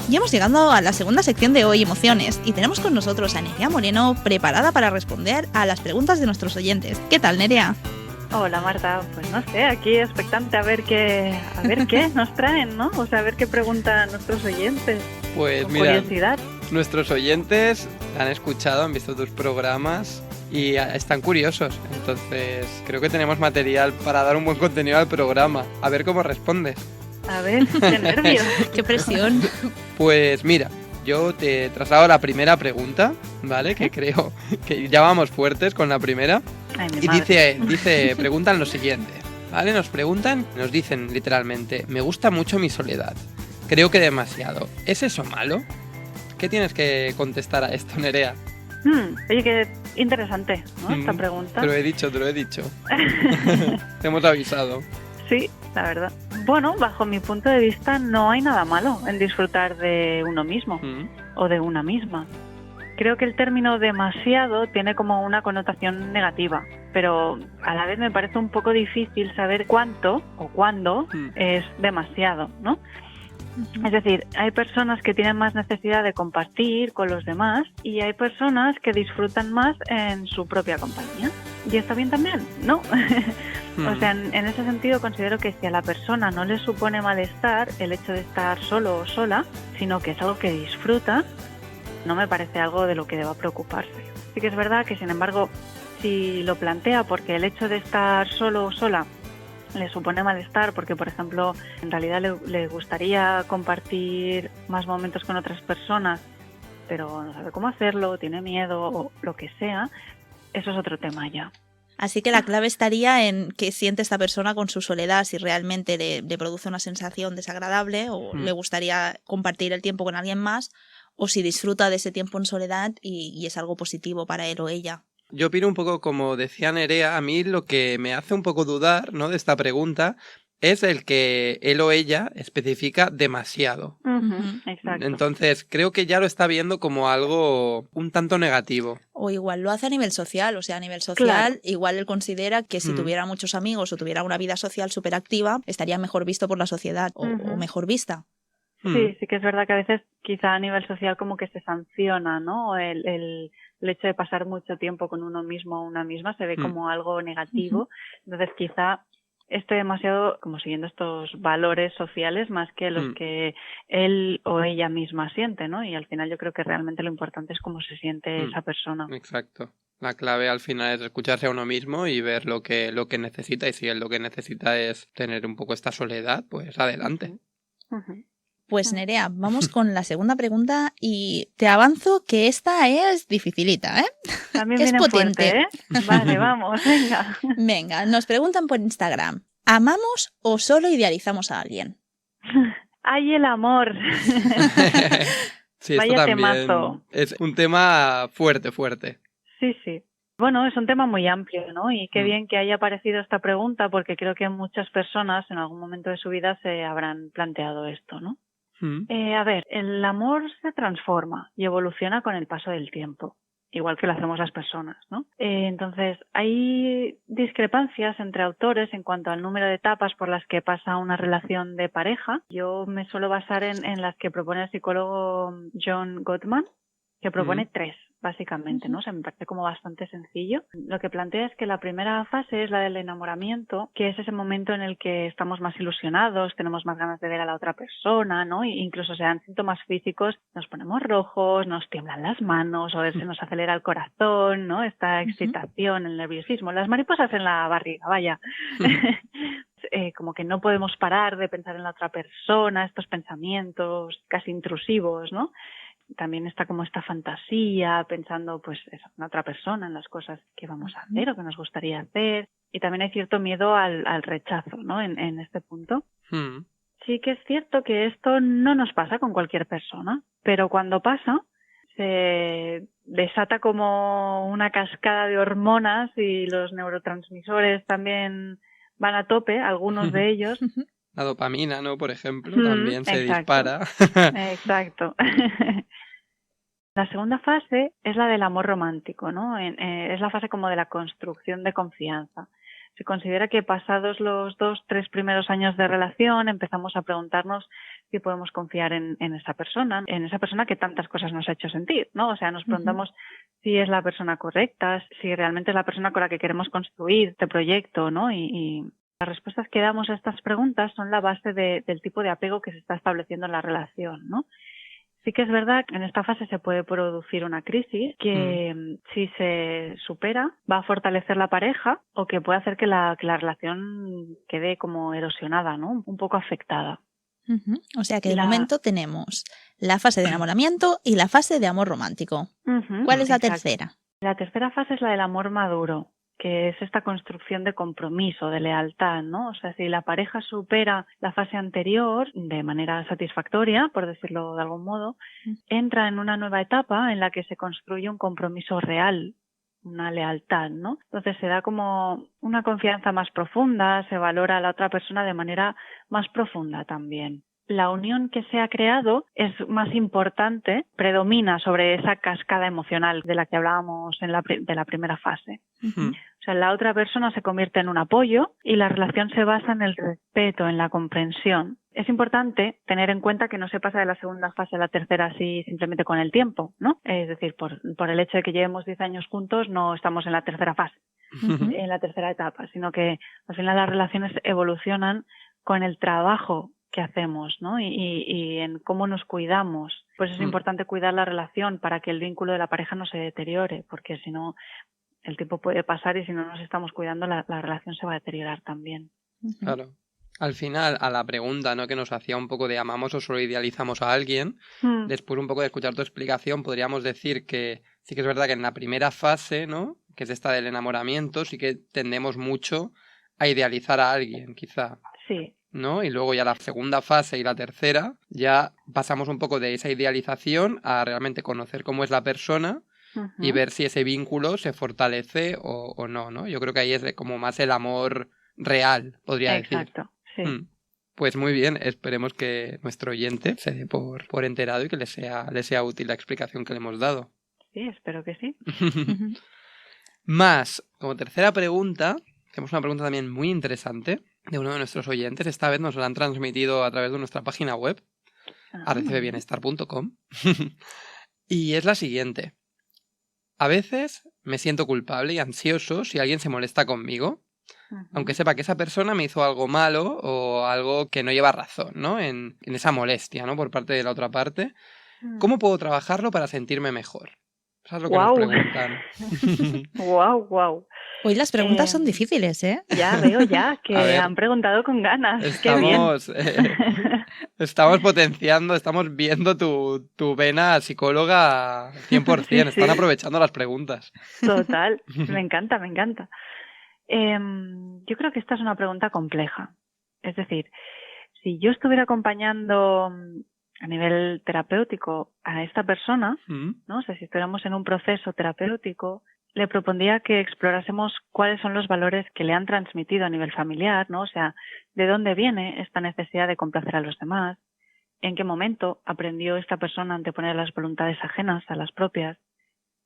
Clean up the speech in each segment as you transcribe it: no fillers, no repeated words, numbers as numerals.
Y hemos llegado a la segunda sección de hoy, emociones, y tenemos con nosotros a Nerea Moreno preparada para responder a las preguntas de nuestros oyentes. ¿Qué tal, Nerea? Hola Marta, pues no sé, aquí expectante a ver qué nos traen, ¿no? O sea, a ver qué preguntan nuestros oyentes. Pues con mira, curiosidad. Nuestros oyentes han escuchado, han visto tus programas y están curiosos. Entonces creo que tenemos material para dar un buen contenido al programa. A ver cómo respondes. A ver, qué nervios. ¡Qué presión! Pues mira, yo te traslado la primera pregunta, ¿vale? Que creo que ya vamos fuertes con la primera. Ay, mi Y madre. preguntan lo siguiente, ¿vale? Nos dicen literalmente, me gusta mucho mi soledad. Creo que demasiado. ¿Es eso malo? ¿Qué tienes que contestar a esto, Nerea? Oye, qué interesante, ¿no? Esta pregunta. Te lo he dicho. Te hemos avisado. Sí, la verdad. Bueno, bajo mi punto de vista no hay nada malo en disfrutar de uno mismo o de una misma. Creo que el término demasiado tiene como una connotación negativa, pero a la vez me parece un poco difícil saber cuánto o cuándo es demasiado, ¿no? Es decir, hay personas que tienen más necesidad de compartir con los demás y hay personas que disfrutan más en su propia compañía. ¿Y está bien también? ¿No? O sea, en ese sentido considero que si a la persona no le supone malestar el hecho de estar solo o sola, sino que es algo que disfruta, no me parece algo de lo que deba preocuparse. Sí que es verdad que, sin embargo, si lo plantea porque el hecho de estar solo o sola le supone malestar, porque, por ejemplo, en realidad le gustaría compartir más momentos con otras personas, pero no sabe cómo hacerlo, tiene miedo o lo que sea, eso es otro tema ya. Así que la clave estaría en qué siente esta persona con su soledad, si realmente le produce una sensación desagradable o le gustaría compartir el tiempo con alguien más, o si disfruta de ese tiempo en soledad y es algo positivo para él o ella. Yo opino un poco como decía Nerea, a mí lo que me hace un poco dudar, ¿no?, de esta pregunta es el que él o ella especifica demasiado. Exacto. Entonces creo que ya lo está viendo como algo un tanto negativo. O igual lo hace a nivel social, o sea, a nivel social, Claro. igual él considera que si tuviera muchos amigos o tuviera una vida social súper activa, estaría mejor visto por la sociedad o mejor vista. Sí que es verdad que a veces quizá a nivel social como que se sanciona, ¿no? El hecho de pasar mucho tiempo con uno mismo o una misma se ve como algo negativo. Entonces quizá esté demasiado como siguiendo estos valores sociales más que los que él o ella misma siente, ¿no? Y al final yo creo que realmente lo importante es cómo se siente esa persona. Exacto. La clave al final es escucharse a uno mismo y ver lo que necesita, y si él lo que necesita es tener un poco esta soledad, pues adelante. Pues Nerea, vamos con la segunda pregunta y te avanzo que esta es dificilita, ¿eh? También es viene potente. Fuerte, ¿eh? Vale, vamos, venga. Venga, nos preguntan por Instagram, ¿amamos o solo idealizamos a alguien? ¡Ay, el amor! Sí, Vaya esto también temazo. es un tema fuerte. Sí. Bueno, es un tema muy amplio, ¿no? Y qué bien que haya aparecido esta pregunta, porque creo que muchas personas en algún momento de su vida se habrán planteado esto, ¿no? A ver, el amor se transforma y evoluciona con el paso del tiempo, igual que lo hacemos las personas, ¿no? Entonces, hay discrepancias entre autores en cuanto al número de etapas por las que pasa una relación de pareja. Yo me suelo basar en las que propone el psicólogo John Gottman, que propone 3, básicamente, ¿no? O sea, me parece como bastante sencillo. Lo que plantea es que la primera fase es la del enamoramiento, que es ese momento en el que estamos más ilusionados, tenemos más ganas de ver a la otra persona, ¿no? E incluso se dan síntomas físicos, nos ponemos rojos, nos tiemblan las manos, o se nos acelera el corazón, ¿no? Esta excitación, el nerviosismo, las mariposas en la barriga, vaya. Como que no podemos parar de pensar en la otra persona, estos pensamientos casi intrusivos, ¿no? También está como esta fantasía, pensando pues eso, en otra persona, en las cosas que vamos a hacer o que nos gustaría hacer. Y también hay cierto miedo al rechazo, ¿no? En este punto. Sí que es cierto que esto no nos pasa con cualquier persona, pero cuando pasa se desata como una cascada de hormonas y los neurotransmisores también van a tope, algunos de ellos. La dopamina, ¿no? Por ejemplo, también se dispara. Exacto. La segunda fase es la del amor romántico, ¿no? Es la fase como de la construcción de confianza. Se considera que pasados los 2-3 primeros años de relación empezamos a preguntarnos si podemos confiar en esa persona que tantas cosas nos ha hecho sentir, ¿no? O sea, nos preguntamos si es la persona correcta, si realmente es la persona con la que queremos construir este proyecto, ¿no? Y las respuestas que damos a estas preguntas son la base del tipo de apego que se está estableciendo en la relación, ¿no? Sí que es verdad que en esta fase se puede producir una crisis que si se supera va a fortalecer la pareja o que puede hacer que la relación quede como erosionada, ¿no? Un poco afectada. O sea que de momento tenemos la fase de enamoramiento y la fase de amor romántico. ¿Cuál es la tercera? La tercera fase es la del amor maduro, que es esta construcción de compromiso, de lealtad, ¿no? O sea, si la pareja supera la fase anterior de manera satisfactoria, por decirlo de algún modo, entra en una nueva etapa en la que se construye un compromiso real, una lealtad, ¿no? Entonces se da como una confianza más profunda, se valora a la otra persona de manera más profunda también. La unión que se ha creado es más importante, predomina sobre esa cascada emocional de la que hablábamos de la primera fase. O sea, la otra persona se convierte en un apoyo y la relación se basa en el respeto, en la comprensión. Es importante tener en cuenta que no se pasa de la segunda fase a la tercera así simplemente con el tiempo, ¿no? Es decir, por el hecho de que llevemos 10 años juntos no estamos en la tercera fase, en la tercera etapa, sino que al final las relaciones evolucionan con el trabajo que hacemos, ¿no? Y en cómo nos cuidamos. Pues es importante cuidar la relación para que el vínculo de la pareja no se deteriore, porque si no, el tiempo puede pasar y si no nos estamos cuidando, la relación se va a deteriorar también. Claro. Al final, a la pregunta, ¿no?, que nos hacía un poco de amamos o solo idealizamos a alguien, después un poco de escuchar tu explicación, podríamos decir que sí que es verdad que en la primera fase, ¿no?, que es esta del enamoramiento, sí que tendemos mucho a idealizar a alguien, quizá. Sí. ¿No? Y luego ya la segunda fase y la tercera, ya pasamos un poco de esa idealización a realmente conocer cómo es la persona y ver si ese vínculo se fortalece o no, ¿no? Yo creo que ahí es como más el amor real, podría decir. Exacto, sí. Pues muy bien, esperemos que nuestro oyente se dé por enterado y que le sea útil la explicación que le hemos dado. Sí, espero que sí. Más, como tercera pregunta, tenemos una pregunta también muy interesante de uno de nuestros oyentes. Esta vez nos la han transmitido a través de nuestra página web, arrecibebienestar.com. Y es la siguiente. A veces me siento culpable y ansioso si alguien se molesta conmigo, aunque sepa que esa persona me hizo algo malo o algo que no lleva razón, ¿no? En esa molestia, ¿no?, por parte de la otra parte. ¿Cómo puedo trabajarlo para sentirme mejor? Eso es lo que nos preguntan. Wow. Hoy las preguntas son difíciles, ¿eh? Ya veo que han preguntado con ganas. Estamos potenciando, estamos viendo tu vena psicóloga 100%. Sí. Están aprovechando las preguntas. Total, me encanta. Yo creo que esta es una pregunta compleja. Es decir, si yo estuviera acompañando a nivel terapéutico a esta persona, ¿no? O sea, si estuviéramos en un proceso terapéutico, le propondría que explorásemos cuáles son los valores que le han transmitido a nivel familiar, ¿no? O sea, de dónde viene esta necesidad de complacer a los demás, en qué momento aprendió esta persona a anteponer las voluntades ajenas a las propias,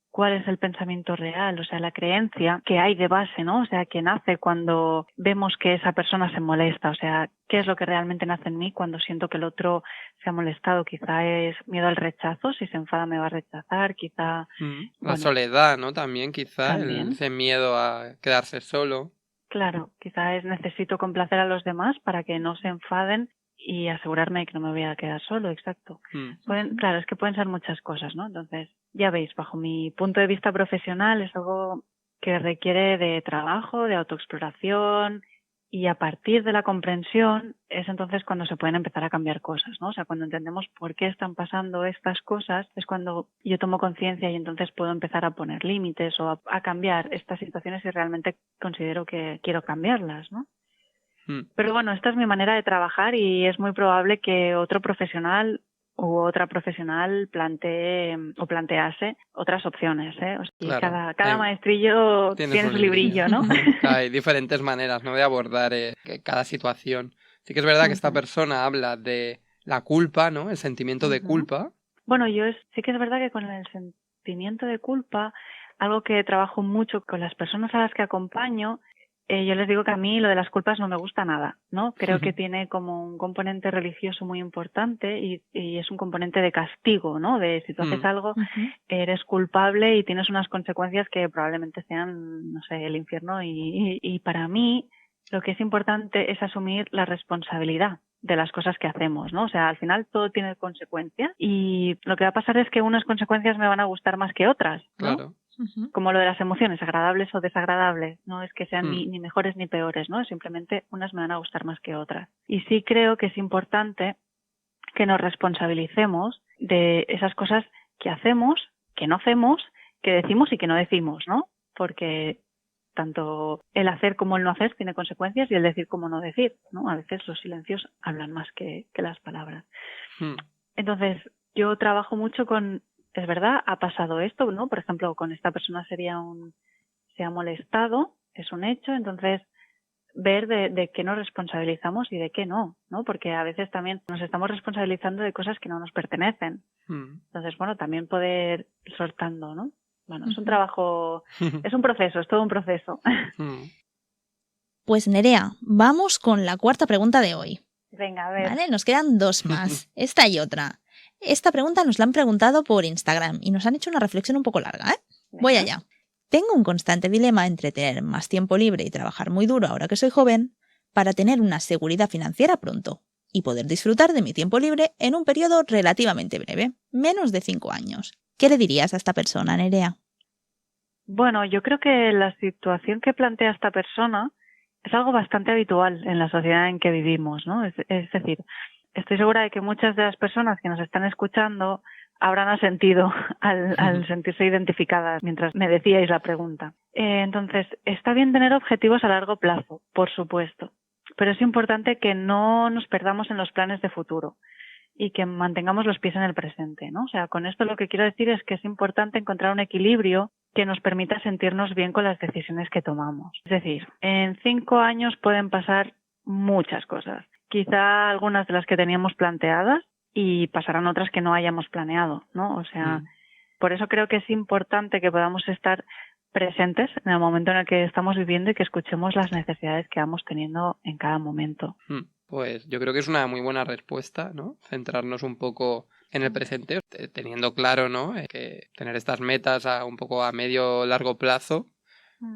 cuál es el pensamiento real, o sea, la creencia que hay de base, ¿no? O sea, que nace cuando vemos que esa persona se molesta, o sea, qué es lo que realmente nace en mí cuando siento que el otro se ha molestado. Quizá es miedo al rechazo, si se enfada me va a rechazar, quizá... La soledad, ¿no? También quizá, ese miedo a quedarse solo. Claro, quizá es necesito complacer a los demás para que no se enfaden y asegurarme de que no me voy a quedar solo, exacto. Claro, es que pueden ser muchas cosas, ¿no? Entonces, ya veis, bajo mi punto de vista profesional es algo que requiere de trabajo, de autoexploración, y a partir de la comprensión es entonces cuando se pueden empezar a cambiar cosas, ¿no? O sea, cuando entendemos por qué están pasando estas cosas es cuando yo tomo conciencia y entonces puedo empezar a poner límites o a cambiar estas situaciones si realmente considero que quiero cambiarlas, ¿no? Pero bueno, esta es mi manera de trabajar y es muy probable que otro profesional u otra profesional plantease otras opciones, ¿eh? O sea, claro, cada maestrillo tiene su librillo, ¿no? Hay diferentes maneras, ¿no?, de abordar cada situación. Sí que es verdad que esta persona habla de la culpa, ¿no?, el sentimiento de culpa. Bueno, sí que es verdad que con el sentimiento de culpa, algo que trabajo mucho con las personas a las que acompaño yo les digo que a mí lo de las culpas no me gusta nada, ¿no? Creo que tiene como un componente religioso muy importante y es un componente de castigo, ¿no? De si tú haces algo, eres culpable y tienes unas consecuencias que probablemente sean, no sé, el infierno. Y para mí lo que es importante es asumir la responsabilidad de las cosas que hacemos, ¿no? O sea, al final todo tiene consecuencias y lo que va a pasar es que unas consecuencias me van a gustar más que otras, ¿no? Claro. Como lo de las emociones, agradables o desagradables, no es que sean ni mejores ni peores, ¿no? Simplemente unas me van a gustar más que otras. Y sí creo que es importante que nos responsabilicemos de esas cosas que hacemos, que no hacemos, que decimos y que no decimos, ¿no? Porque tanto el hacer como el no hacer tiene consecuencias y el decir como no decir, ¿no? A veces los silencios hablan más que las palabras. Entonces, yo trabajo mucho con... Es verdad, ha pasado esto, ¿no? Por ejemplo, con esta persona se ha molestado, es un hecho, entonces ver de qué nos responsabilizamos y de qué no, ¿no? Porque a veces también nos estamos responsabilizando de cosas que no nos pertenecen. Entonces, bueno, también poder ir soltando, ¿no? Bueno, es un trabajo, es un proceso, es todo un proceso. Pues Nerea, vamos con la cuarta pregunta de hoy. Venga, a ver. Vale, nos quedan 2 más, esta y otra. Esta pregunta nos la han preguntado por Instagram y nos han hecho una reflexión un poco larga, ¿eh? Voy allá. Tengo un constante dilema entre tener más tiempo libre y trabajar muy duro ahora que soy joven para tener una seguridad financiera pronto y poder disfrutar de mi tiempo libre en un periodo relativamente breve, menos de 5 años. ¿Qué le dirías a esta persona, Nerea? Bueno, yo creo que la situación que plantea esta persona es algo bastante habitual en la sociedad en que vivimos, ¿no? Es decir, estoy segura de que muchas de las personas que nos están escuchando habrán asentido al sentirse identificadas mientras me decíais la pregunta. Entonces, está bien tener objetivos a largo plazo, por supuesto, pero es importante que no nos perdamos en los planes de futuro y que mantengamos los pies en el presente, ¿no? O sea, con esto lo que quiero decir es que es importante encontrar un equilibrio que nos permita sentirnos bien con las decisiones que tomamos. Es decir, en 5 años pueden pasar muchas cosas. Quizá algunas de las que teníamos planteadas y pasarán otras que no hayamos planeado, ¿no? O sea, por eso creo que es importante que podamos estar presentes en el momento en el que estamos viviendo y que escuchemos las necesidades que vamos teniendo en cada momento. Pues yo creo que es una muy buena respuesta, ¿no? Centrarnos un poco en el presente, teniendo claro, ¿no? Que tener estas metas un poco a medio largo plazo,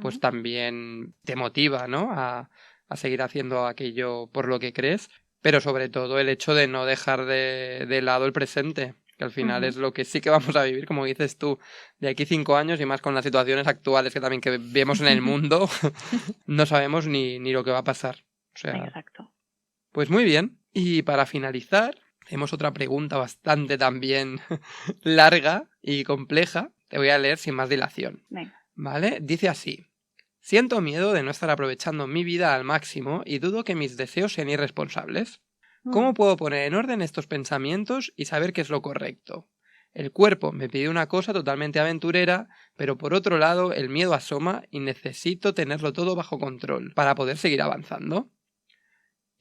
pues también te motiva, ¿no? A seguir haciendo aquello por lo que crees, pero sobre todo el hecho de no dejar de lado el presente, que al final es lo que sí que vamos a vivir, como dices tú, de aquí 5 años y más con las situaciones actuales que también que vemos en el mundo, no sabemos ni lo que va a pasar. O sea, exacto. Pues muy bien. Y para finalizar, tenemos otra pregunta bastante también larga y compleja. Te voy a leer sin más dilación. Venga. ¿Vale? Dice así. Siento miedo de no estar aprovechando mi vida al máximo y dudo que mis deseos sean irresponsables. ¿Cómo puedo poner en orden estos pensamientos y saber qué es lo correcto? El cuerpo me pide una cosa totalmente aventurera, pero por otro lado el miedo asoma y necesito tenerlo todo bajo control para poder seguir avanzando.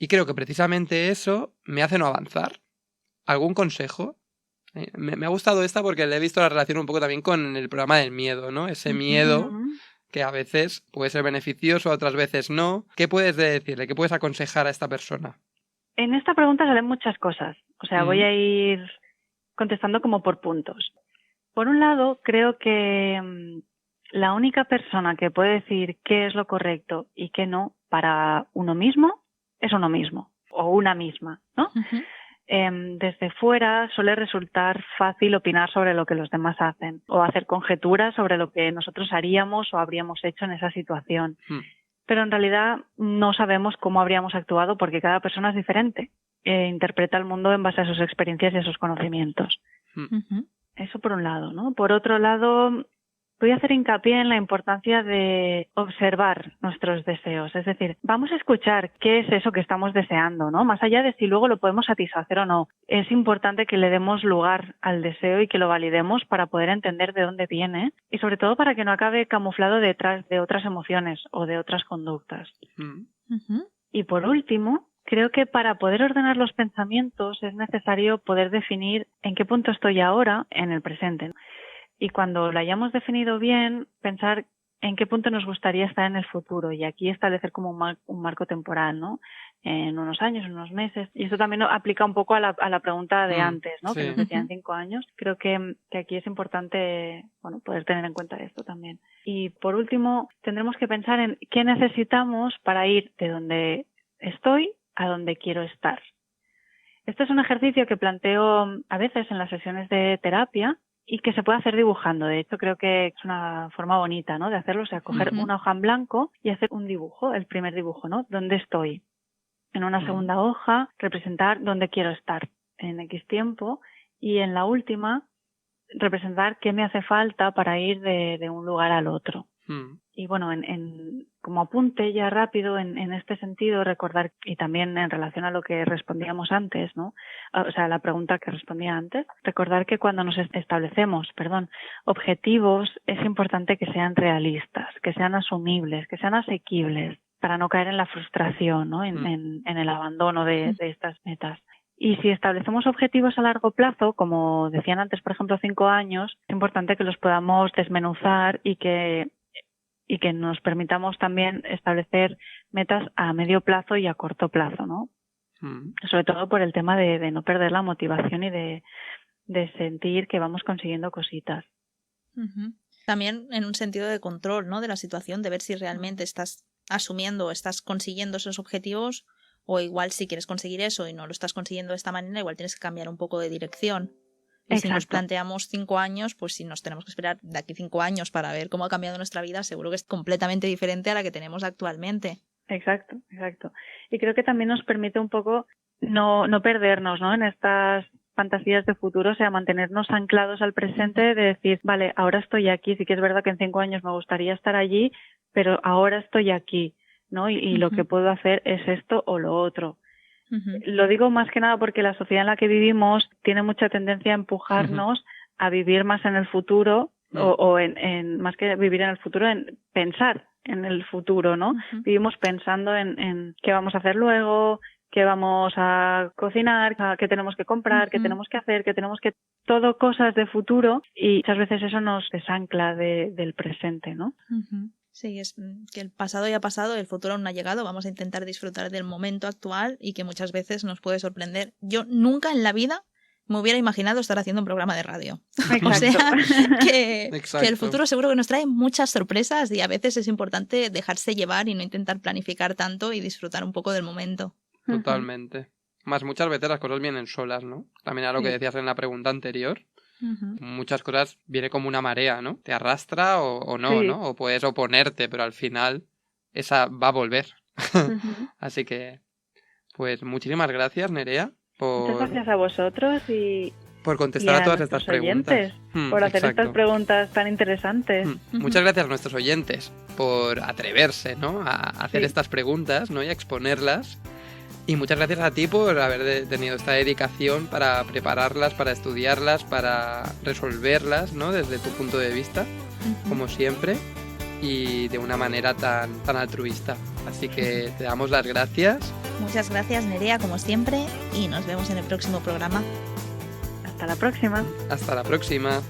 Y creo que precisamente eso me hace no avanzar. ¿Algún consejo? Me ha gustado esta porque le he visto la relación un poco también con el programa del miedo, ¿no? Ese miedo que a veces puede ser beneficioso, otras veces no. ¿Qué puedes decirle? ¿Qué puedes aconsejar a esta persona? En esta pregunta salen muchas cosas. O sea, voy a ir contestando como por puntos. Por un lado, creo que la única persona que puede decir qué es lo correcto y qué no para uno mismo es uno mismo o una misma, ¿no? Desde fuera suele resultar fácil opinar sobre lo que los demás hacen o hacer conjeturas sobre lo que nosotros haríamos o habríamos hecho en esa situación. Pero en realidad no sabemos cómo habríamos actuado porque cada persona es diferente. Interpreta el mundo en base a sus experiencias y a sus conocimientos. Eso por un lado, ¿no? Por otro lado, voy a hacer hincapié en la importancia de observar nuestros deseos. Es decir, vamos a escuchar qué es eso que estamos deseando, ¿no? Más allá de si luego lo podemos satisfacer o no. Es importante que le demos lugar al deseo y que lo validemos para poder entender de dónde viene y sobre todo para que no acabe camuflado detrás de otras emociones o de otras conductas. Y por último, creo que para poder ordenar los pensamientos es necesario poder definir en qué punto estoy ahora en el presente. Y cuando lo hayamos definido bien, pensar en qué punto nos gustaría estar en el futuro y aquí establecer como un marco temporal, ¿no? En unos años, en unos meses. Y eso también aplica un poco a la pregunta de antes, ¿no? Sí. Que nos decían 5 años. Creo que aquí es importante, bueno, poder tener en cuenta esto también. Y por último, tendremos que pensar en qué necesitamos para ir de donde estoy a donde quiero estar. Este es un ejercicio que planteo a veces en las sesiones de terapia y que se puede hacer dibujando. De hecho, creo que es una forma bonita, ¿no? De hacerlo, o sea, coger una hoja en blanco y hacer un dibujo, el primer dibujo, ¿no? ¿Dónde estoy? En una segunda hoja, representar dónde quiero estar en X tiempo y en la última, representar qué me hace falta para ir de un lugar al otro. Y bueno, como apunte ya rápido en este sentido, recordar, y también en relación a lo que respondíamos antes, ¿no? O sea, la pregunta que respondía antes, recordar que cuando nos establecemos, objetivos, es importante que sean realistas, que sean asumibles, que sean asequibles, para no caer en la frustración, ¿no? En el abandono de estas metas. Y si establecemos objetivos a largo plazo, como decían antes, por ejemplo, 5 años, es importante que los podamos desmenuzar y que nos permitamos también establecer metas a medio plazo y a corto plazo, ¿no? Sobre todo por el tema de no perder la motivación y de sentir que vamos consiguiendo cositas. También en un sentido de control, ¿no? De la situación, de ver si realmente estás asumiendo o estás consiguiendo esos objetivos, o igual si quieres conseguir eso y no lo estás consiguiendo de esta manera, igual tienes que cambiar un poco de dirección. Y si nos planteamos 5 años, pues si nos tenemos que esperar de aquí 5 años para ver cómo ha cambiado nuestra vida, seguro que es completamente diferente a la que tenemos actualmente. Exacto. Y creo que también nos permite un poco no perdernos, ¿no? En estas fantasías de futuro, o sea, mantenernos anclados al presente, de decir, vale, ahora estoy aquí, sí que es verdad que en 5 años me gustaría estar allí, pero ahora estoy aquí, ¿no? Y lo que puedo hacer es esto o lo otro. Lo digo más que nada porque la sociedad en la que vivimos tiene mucha tendencia a empujarnos a vivir más en el futuro o en más que vivir en el futuro, en pensar en el futuro, ¿no? Vivimos pensando en qué vamos a hacer luego, qué vamos a cocinar, qué tenemos que comprar, qué tenemos que hacer, todo cosas de futuro, y muchas veces eso nos desancla del presente, ¿no? Sí, es que el pasado ya ha pasado, el futuro aún no ha llegado, vamos a intentar disfrutar del momento actual y que muchas veces nos puede sorprender. Yo nunca en la vida me hubiera imaginado estar haciendo un programa de radio. O sea, que el futuro seguro que nos trae muchas sorpresas y a veces es importante dejarse llevar y no intentar planificar tanto y disfrutar un poco del momento. Totalmente. Más muchas veces las cosas vienen solas, ¿no? También a lo que decías en la pregunta anterior. Muchas cosas viene como una marea, ¿no? Te arrastra o no, ¿no? O puedes oponerte, pero al final esa va a volver. Así que, pues muchísimas gracias, Nerea. Muchas gracias a vosotros y por contestar a todas estas preguntas. Por hacer estas preguntas tan interesantes. Muchas gracias a nuestros oyentes por atreverse, ¿no? A hacer estas preguntas, ¿no? Y a exponerlas. Y muchas gracias a ti por haber tenido esta dedicación para prepararlas, para estudiarlas, para resolverlas, ¿no? Desde tu punto de vista, como siempre, y de una manera tan altruista. Así que te damos las gracias. Muchas gracias, Nerea, como siempre, y nos vemos en el próximo programa. Hasta la próxima. Hasta la próxima.